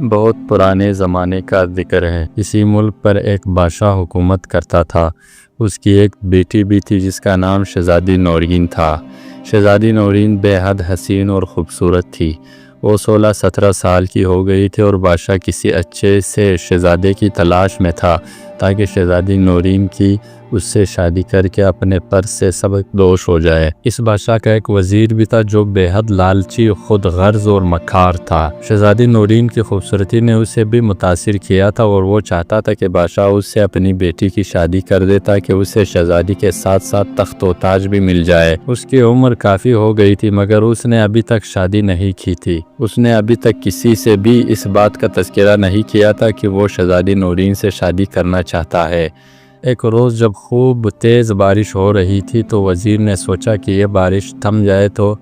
بہت پرانے زمانے کا ذکر ہے۔ اسی ملک پر ایک بادشاہ حکومت کرتا تھا۔ اس کی ایک بیٹی بھی تھی جس کا نام شہزادی نورین تھا۔ شہزادی نورین بے حد حسین اور خوبصورت تھی۔ وہ 16-17 سال کی ہو گئی تھی اور بادشاہ کسی اچھے سے شہزادے کی تلاش میں تھا تاکہ شہزادی نورین کی اس سے شادی کر کے اپنے پر سے سبکدوش ہو جائے۔ اس بادشاہ کا ایک وزیر بھی تھا جو بے حد لالچی، خود غرض اور مکار تھا۔ شہزادی نورین کی خوبصورتی نے اسے بھی متاثر کیا تھا اور وہ چاہتا تھا کہ بادشاہ اس سے اپنی بیٹی کی شادی کر دے تاکہ اسے شہزادی کے ساتھ ساتھ تخت و تاج بھی مل جائے۔ اس کی عمر کافی ہو گئی تھی مگر اس نے ابھی تک شادی نہیں کی تھی۔ اس نے ابھی تک کسی سے بھی اس بات کا تذکرہ نہیں کیا تھا کہ وہ شہزادی نورین سے شادی کرنا چاہتا ہے۔ ایک روز جب خوب تیز بارش ہو رہی تھی تو وزیر نے سوچا کہ یہ بارش تھم جائے تو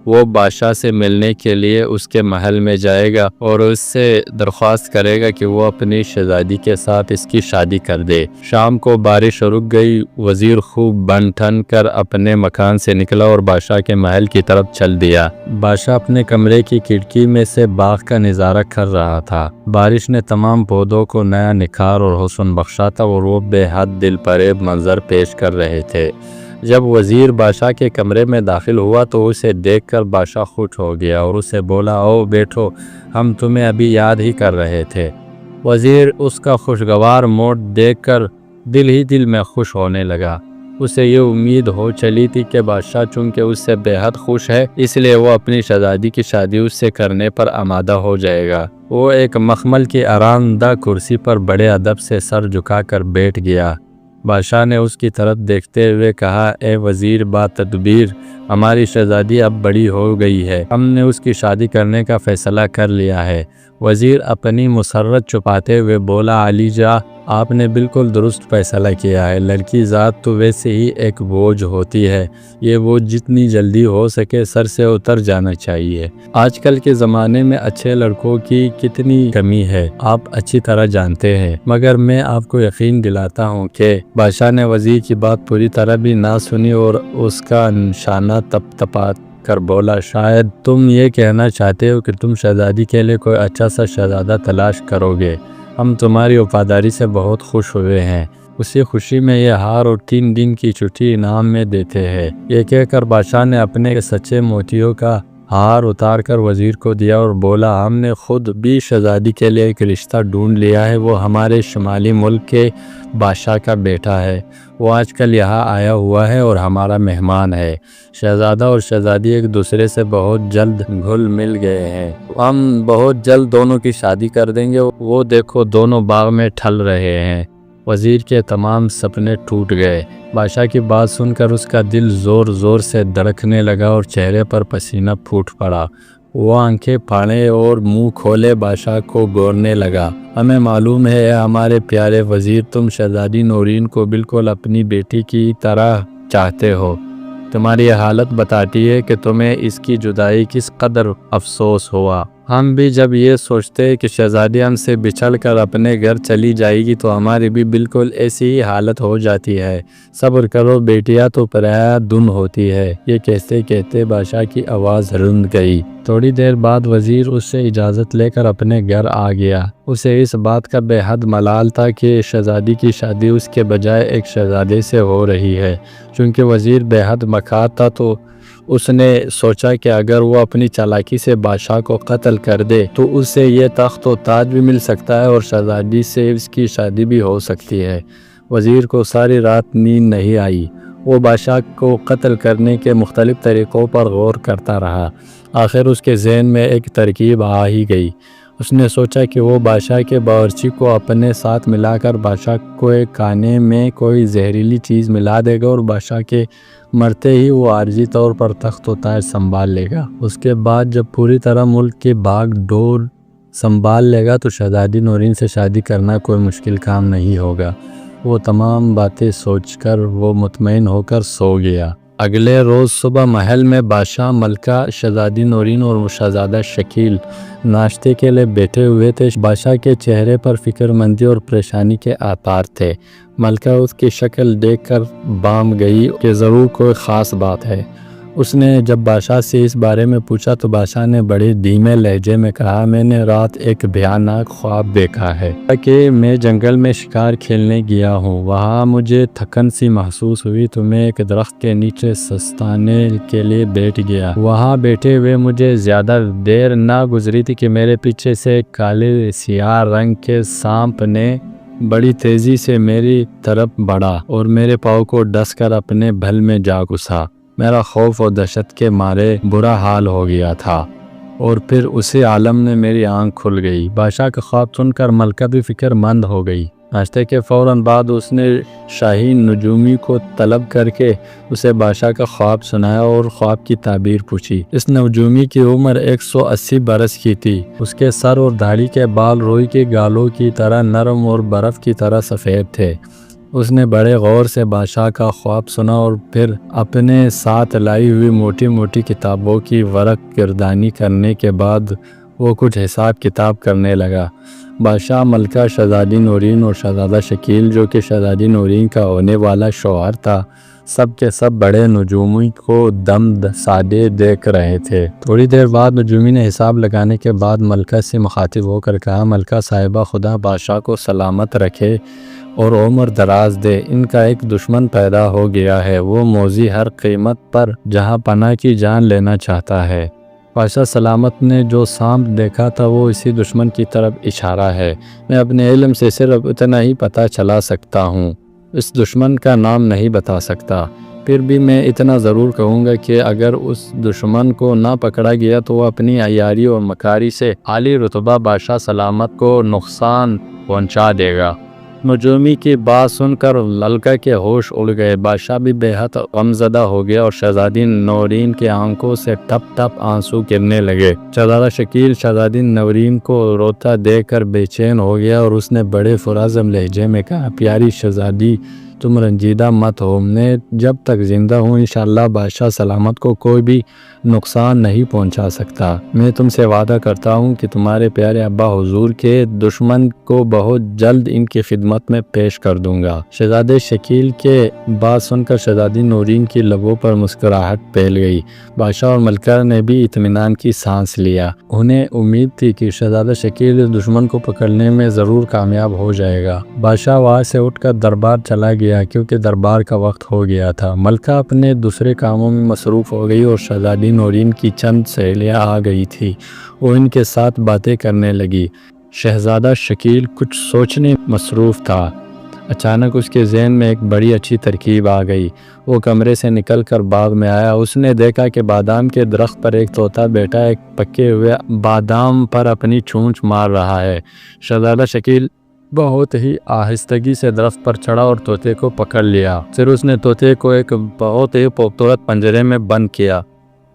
وہ بادشاہ سے ملنے کے لیے اس کے محل میں جائے گا اور اس سے درخواست کرے گا کہ وہ اپنی شہزادی کے ساتھ اس کی شادی کر دے۔ شام کو بارش رک گئی۔ وزیر خوب بن ٹھن کر اپنے مکان سے نکلا اور بادشاہ کے محل کی طرف چل دیا۔ بادشاہ اپنے کمرے کی کھڑکی میں سے باغ کا نظارہ کر رہا تھا۔ بارش نے تمام پودوں کو نیا نکھار اور حسن بخشا تھا اور وہ بے حد دل فریب منظر پیش کر رہے تھے۔ جب وزیر بادشاہ کے کمرے میں داخل ہوا تو اسے دیکھ کر بادشاہ خوش ہو گیا اور اسے بولا، "او بیٹھو، ہم تمہیں ابھی یاد ہی کر رہے تھے۔" وزیر اس کا خوشگوار موڈ دیکھ کر دل ہی دل میں خوش ہونے لگا۔ اسے یہ امید ہو چلی تھی کہ بادشاہ چونکہ اس سے بے حد خوش ہے اس لیے وہ اپنی شہزادی کی شادی اس سے کرنے پر آمادہ ہو جائے گا۔ وہ ایک مخمل کی آرام دہ کرسی پر بڑے ادب سے سر جھکا کر بیٹھ گیا۔ بادشاہ نے اس کی طرف دیکھتے ہوئے کہا، "اے وزیر با تدبیر، ہماری شہزادی اب بڑی ہو گئی ہے۔ ہم نے اس کی شادی کرنے کا فیصلہ کر لیا ہے۔" وزیر اپنی مسرت چھپاتے ہوئے بولا، "عالی جاں، آپ نے بالکل درست فیصلہ کیا ہے۔ لڑکی ذات تو ویسے ہی ایک بوجھ ہوتی ہے۔ یہ بوجھ جتنی جلدی ہو سکے سر سے اتر جانا چاہیے۔ آج کل کے زمانے میں اچھے لڑکوں کی کتنی کمی ہے آپ اچھی طرح جانتے ہیں، مگر میں آپ کو یقین دلاتا ہوں کہ…" بادشاہ نے وزیر کی بات پوری طرح بھی نہ سنی اور اس کا نشانہ تپ تپا کر بولا، "شاید تم یہ کہنا چاہتے ہو کہ تم شہزادی کے لیے کوئی اچھا سا شہزادہ تلاش کرو گے۔ ہم تمہاری وفاداری سے بہت خوش ہوئے ہیں۔ اسی خوشی میں یہ ہار اور 3 دن کی چھٹی انعام میں دیتے ہیں۔" یہ کہہ کر بادشاہ نے اپنے سچے موتیوں کا ہار اتار کر وزیر کو دیا اور بولا، "ہم نے خود بھی شہزادی کے لیے ایک رشتہ ڈھونڈ لیا ہے۔ وہ ہمارے شمالی ملک کے بادشاہ کا بیٹا ہے۔ وہ آج کل یہاں آیا ہوا ہے اور ہمارا مہمان ہے۔ شہزادہ اور شہزادی ایک دوسرے سے بہت جلد گھل مل گئے ہیں۔ ہم بہت جلد دونوں کی شادی کر دیں گے۔ وہ دیکھو دونوں باغ میں ٹھل رہے ہیں۔" وزیر کے تمام سپنے ٹوٹ گئے۔ بادشاہ کی بات سن کر اس کا دل زور زور سے دھڑکنے لگا اور چہرے پر پسینہ پھوٹ پڑا۔ وہ آنکھیں پھاڑے اور منہ کھولے بادشاہ کو گورنے لگا، "ہمیں معلوم ہے اے ہمارے پیارے وزیر، تم شہزادی نورین کو بالکل اپنی بیٹی کی طرح چاہتے ہو۔ تمہاری یہ حالت بتاتی ہے کہ تمہیں اس کی جدائی کس قدر افسوس ہوا۔ ہم بھی جب یہ سوچتے ہیں کہ شہزادی ہم سے بچھڑ کر اپنے گھر چلی جائے گی تو ہماری بھی بالکل ایسی ہی حالت ہو جاتی ہے۔ صبر کرو بیٹیا تو پرایا دن ہوتی ہے۔" یہ کہتے کہتے بادشاہ کی آواز رند گئی۔ تھوڑی دیر بعد وزیر اس سے اجازت لے کر اپنے گھر آ گیا۔ اسے اس بات کا بے حد ملال تھا کہ شہزادی کی شادی اس کے بجائے ایک شہزادے سے ہو رہی ہے۔ چونکہ وزیر بے حد مکار تھا تو اس نے سوچا کہ اگر وہ اپنی چالاکی سے بادشاہ کو قتل کر دے تو اس سے یہ تخت و تاج بھی مل سکتا ہے اور شہزادی سے اس کی شادی بھی ہو سکتی ہے۔ وزیر کو ساری رات نیند نہیں آئی۔ وہ بادشاہ کو قتل کرنے کے مختلف طریقوں پر غور کرتا رہا۔ آخر اس کے ذہن میں ایک ترکیب آ ہی گئی۔ اس نے سوچا کہ وہ بادشاہ کے باورچی کو اپنے ساتھ ملا کر بادشاہ کو ایک کھانے میں کوئی زہریلی چیز ملا دے گا اور بادشاہ کے مرتے ہی وہ عارضی طور پر تخت و تاج سنبھال لے گا۔ اس کے بعد جب پوری طرح ملک کی بھاگ دوڑ سنبھال لے گا تو شہزادی نورین سے شادی کرنا کوئی مشکل کام نہیں ہوگا۔ وہ تمام باتیں سوچ کر وہ مطمئن ہو کر سو گیا۔ اگلے روز صبح محل میں بادشاہ، ملکہ، شہزادی نورین اور شہزادہ شکیل ناشتے کے لیے بیٹھے ہوئے تھے۔ بادشاہ کے چہرے پر فکر مندی اور پریشانی کے آثار تھے۔ ملکہ اس کی شکل دیکھ کر بام گئی کہ ضرور کوئی خاص بات ہے۔ اس نے جب بادشاہ سے اس بارے میں پوچھا تو بادشاہ نے بڑے دھیمے لہجے میں کہا، میں نے رات ایک بھیانک خواب دیکھا ہے کہ میں جنگل میں شکار کھیلنے گیا ہوں، وہاں مجھے تھکن سی محسوس ہوئی تو میں ایک درخت کے نیچے سستانے کے لیے بیٹھ گیا۔ وہاں بیٹھے ہوئے مجھے زیادہ دیر نہ گزری تھی کہ میرے پیچھے سے ایک کالے سیاہ رنگ کے سانپ نے بڑی تیزی سے میری طرف بڑھا اور میرے پاؤں کو ڈس کر اپنے بھل میں جا گھسا۔ میرا خوف اور دہشت کے مارے برا حال ہو گیا تھا، اور پھر اسی عالم نے میری آنکھ کھل گئی۔ بادشاہ کا خواب سن کر ملکہ بھی فکر مند ہو گئی۔ ناشتے کے فوراً بعد اس نے شاہی نجومی کو طلب کر کے اسے بادشاہ کا خواب سنایا اور خواب کی تعبیر پوچھی۔ اس نجومی کی عمر 180 برس کی تھی۔ اس کے سر اور داڑھی کے بال روئی کے گالوں کی طرح نرم اور برف کی طرح سفید تھے۔ اس نے بڑے غور سے بادشاہ کا خواب سنا اور پھر اپنے ساتھ لائی ہوئی موٹی موٹی کتابوں کی ورق گردانی کرنے کے بعد وہ کچھ حساب کتاب کرنے لگا۔ بادشاہ، ملکہ، شہزادی نورین اور شہزادہ شکیل جو کہ شہزادی نورین کا ہونے والا شوہر تھا، سب کے سب بڑے نجومی کو دم سادے دیکھ رہے تھے۔ تھوڑی دیر بعد نجومی نے حساب لگانے کے بعد ملکہ سے مخاطب ہو کر کہا، ملکہ صاحبہ، خدا بادشاہ کو سلامت رکھے اور عمر دراز دے۔ ان کا ایک دشمن پیدا ہو گیا ہے، وہ موذی ہر قیمت پر جہاں پناہ کی جان لینا چاہتا ہے۔ بادشاہ سلامت نے جو سانپ دیکھا تھا وہ اسی دشمن کی طرف اشارہ ہے۔ میں اپنے علم سے صرف اتنا ہی پتہ چلا سکتا ہوں، اس دشمن کا نام نہیں بتا سکتا۔ پھر بھی میں اتنا ضرور کہوں گا کہ اگر اس دشمن کو نہ پکڑا گیا تو وہ اپنی عیاری اور مکاری سے عالی رتبہ بادشاہ سلامت کو نقصان پہنچا دے گا۔ نجومی کی بات سن کر ملکہ کے ہوش اڑ گئے۔ بادشاہ بھی بے حد غمزدہ ہو گیا اور شہزادی نورین کے آنکھوں سے ٹپ ٹپ آنسو گرنے لگے۔ شہزادہ شکیل شہزادی نورین کو روتا دیکھ کر بے چین ہو گیا اور اس نے بڑے پرعزم لہجے میں کہا، پیاری شہزادی، تم رنجیدہ مت ہو، میں جب تک زندہ ہوں انشاءاللہ بادشاہ سلامت کو کوئی بھی نقصان نہیں پہنچا سکتا۔ میں تم سے وعدہ کرتا ہوں کہ تمہارے پیارے ابا حضور کے دشمن کو بہت جلد ان کی خدمت میں پیش کر دوں گا۔ شہزادے شکیل کے بات سن کر شہزادی نورین کی لبوں پر مسکراہٹ پھیل گئی۔ بادشاہ اور ملکہ نے بھی اطمینان کی سانس لیا۔ انہیں امید تھی کہ شہزادہ شکیل اس دشمن کو پکڑنے میں ضرور کامیاب ہو جائے گا۔ بادشاہ وہاں سے اٹھ کر دربار چلا گیا کیونکہ دربار کا وقت ہو گیا تھا۔ ملکہ اپنے دوسرے کاموں میں مصروف ہو گئی اور شہزادی نورین کی چند سہیلیاں آ گئی تھی، وہ ان کے ساتھ باتیں کرنے لگی۔ شہزادہ شکیل کچھ سوچنے مصروف تھا۔ اچانک اس کے ذہن میں ایک بڑی اچھی ترکیب آ گئی۔ وہ کمرے سے نکل کر باغ میں آیا۔ اس نے دیکھا کہ بادام کے درخت پر ایک طوطا بیٹھا ایک پکے ہوئے بادام پر اپنی چونچ مار رہا ہے۔ شہزادہ شکیل بہت ہی آہستگی سے درخت پر چڑھا اور طوطے کو پکڑ لیا۔ پھر اس نے طوطے کو ایک بہت ہی خوبصورت پنجرے میں بند کیا۔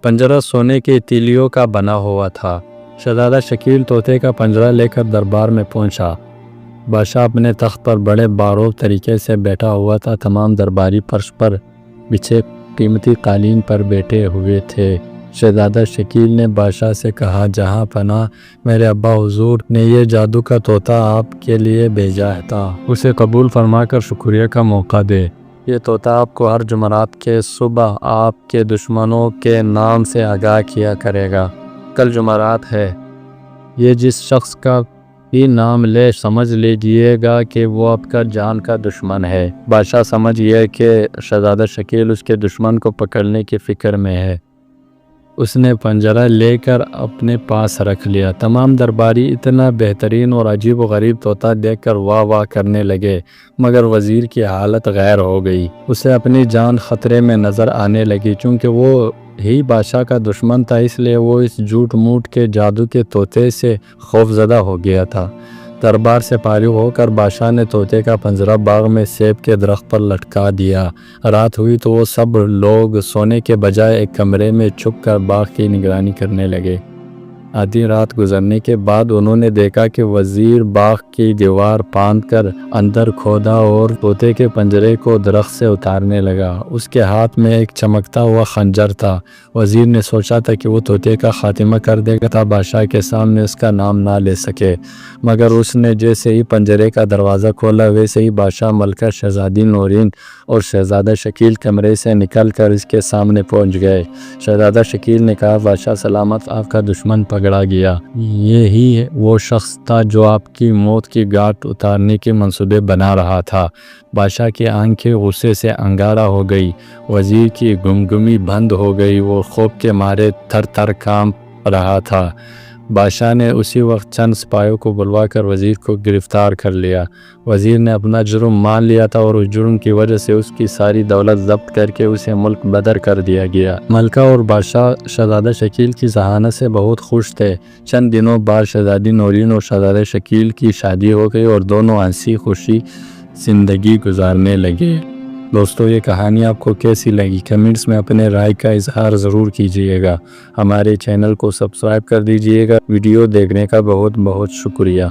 پنجرہ سونے کے تیلیوں کا بنا ہوا تھا۔ شہزادہ شکیل طوطے کا پنجرہ لے کر دربار میں پہنچا۔ بادشاہ اپنے تخت پر بڑے باروب طریقے سے بیٹھا ہوا تھا۔ تمام درباری فرش پر بچھے قیمتی قالین پر بیٹھے ہوئے تھے۔ شہزادہ شکیل نے بادشاہ سے کہا، جہاں پناہ، میرے ابا حضور نے یہ جادو کا طوطا آپ کے لیے بھیجا تھا، اسے قبول فرما کر شکریہ کا موقع دے۔ یہ طوطا آپ کو ہر جمعرات کے صبح آپ کے دشمنوں کے نام سے آگاہ کیا کرے گا۔ کل جمعرات ہے، یہ جس شخص کا بھی نام لے سمجھ لیجئے گا کہ وہ آپ کا جان کا دشمن ہے۔ بادشاہ سمجھ گیا کہ شہزادہ شکیل اس کے دشمن کو پکڑنے کی فکر میں ہے۔ اس نے پنجرہ لے کر اپنے پاس رکھ لیا۔ تمام درباری اتنا بہترین اور عجیب و غریب طوطا دیکھ کر واہ واہ کرنے لگے، مگر وزیر کی حالت غیر ہو گئی۔ اسے اپنی جان خطرے میں نظر آنے لگی۔ چونکہ وہ ہی بادشاہ کا دشمن تھا اس لیے وہ اس جھوٹ موٹ کے جادو کے طوطے سے خوفزدہ ہو گیا تھا۔ دربار سے فارغ ہو کر بادشاہ نے طوطے کا پنجرہ باغ میں سیب کے درخت پر لٹکا دیا۔ رات ہوئی تو وہ سب لوگ سونے کے بجائے ایک کمرے میں چھپ کر باغ کی نگرانی کرنے لگے۔ آدھی رات گزرنے کے بعد انہوں نے دیکھا کہ وزیر باغ کی دیوار پھاند کر اندر کھودا اور طوطے کے پنجرے کو درخت سے اتارنے لگا۔ اس کے ہاتھ میں ایک چمکتا ہوا خنجر تھا۔ وزیر نے سوچا تھا کہ وہ طوطے کا خاتمہ کر دے گا، بادشاہ کے سامنے اس کا نام نہ لے سکے، مگر اس نے جیسے ہی پنجرے کا دروازہ کھولا ویسے ہی بادشاہ، ملکہ شہزادی نورین اور شہزادہ شکیل کمرے سے نکل کر اس کے سامنے پہنچ گئے۔ شہزادہ شکیل نے کہا، بادشاہ سلامت، آپ کا دشمن پکڑا گیا۔ یہی وہ شخص تھا جو آپ کی موت کی گھاٹ اتارنے کے منصوبے بنا رہا تھا۔ بادشاہ کی آنکھیں غصے سے انگارہ ہو گئی، وزیر کی گمگمی بند ہو گئی، وہ خوف کے مارے تھر تھر کانپ رہا تھا۔ بادشاہ نے اسی وقت چند سپاہیوں کو بلوا کر وزیر کو گرفتار کر لیا۔ وزیر نے اپنا جرم مان لیا تھا اور اس جرم کی وجہ سے اس کی ساری دولت ضبط کر کے اسے ملک بدر کر دیا گیا۔ ملکہ اور بادشاہ شہزادہ شکیل کی ذہانت سے بہت خوش تھے۔ چند دنوں بعد شہزادی نورین اور شہزادہ شکیل کی شادی ہو گئی اور دونوں ہنسی خوشی زندگی گزارنے لگے۔ دوستو، یہ کہانی آپ کو کیسی لگی؟ کمنٹس میں اپنے رائے کا اظہار ضرور کیجئے گا۔ ہمارے چینل کو سبسکرائب کر دیجئے گا۔ ویڈیو دیکھنے کا بہت بہت شکریہ۔